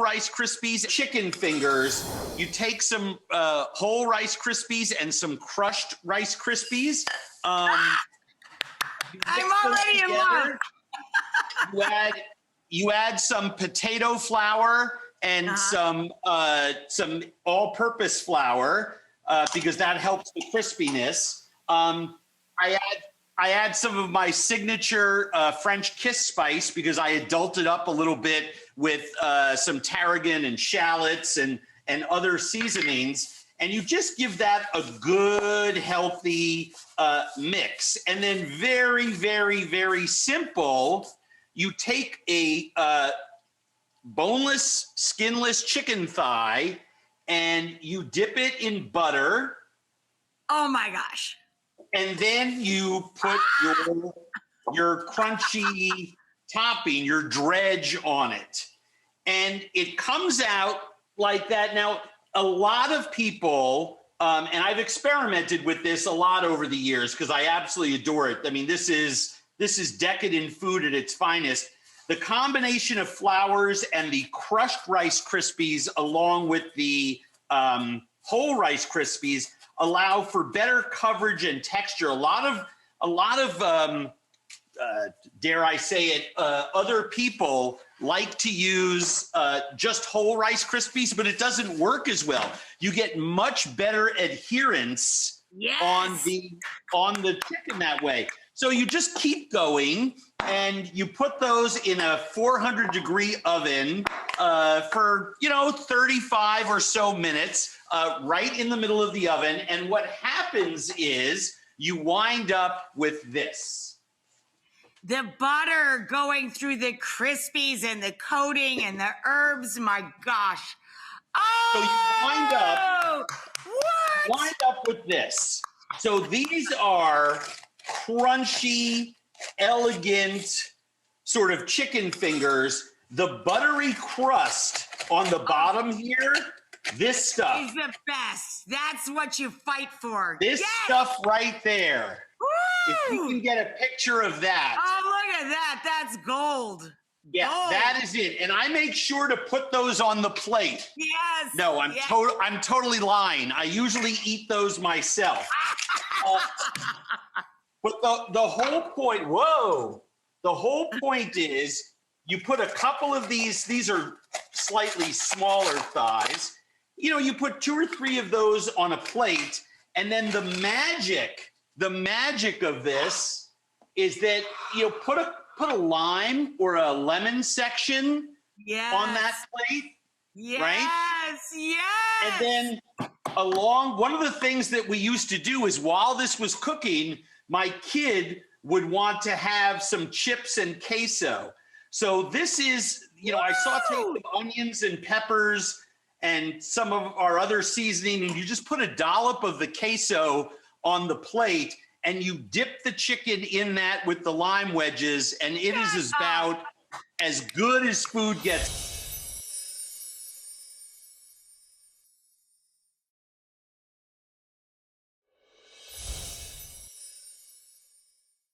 Rice Krispies, chicken fingers. You take some whole Rice Krispies and some crushed Rice Krispies. I'm already in love. You add some potato flour and some all-purpose flour because that helps the crispiness. I add some of my signature French kiss spice because I adult it up a little bit with some tarragon and shallots and other seasonings. And you just give that a good, healthy mix. And then very, very, very simple, you take a boneless, skinless chicken thigh and you dip it in butter. Oh my gosh. And then you put your crunchy topping, your dredge on it. And it comes out like that. Now, a lot of people, and I've experimented with this a lot over the years because I absolutely adore it. I mean, this is decadent food at its finest. The combination of flours and the crushed Rice Krispies along with the whole Rice Krispies allow for better coverage and texture. A lot of dare I say it, other people like to use just whole Rice Krispies, but it doesn't work as well. You get much better adherence on the chicken that way. So you just keep going and you put those in a 400-degree oven for 35 or so minutes, right in the middle of the oven. And what happens is you wind up with this. The butter going through the Krispies and the coating and the herbs. My gosh. Oh! So you wind up with this. So these are crunchy, elegant sort of chicken fingers. The buttery crust on the bottom here, this stuff. Is the best. That's what you fight for. This stuff right there. Woo! If you can get a picture of that. Oh, look at that. That's gold. Yeah, gold. That is it. And I make sure to put those on the plate. Yes. No, I'm totally lying. I usually eat those myself. But the whole point, the whole point is you put a couple of these are slightly smaller thighs. You put 2 or 3 of those on a plate, and then the magic of this is that put a lime or a lemon section on that plate. Yes, right? Yes. And then one of the things that we used to do is while this was cooking, my kid would want to have some chips and queso. So this is, I sauteed some onions and peppers and some of our other seasoning, and you just put a dollop of the queso on the plate, and you dip the chicken in that with the lime wedges, and it is about as good as food gets.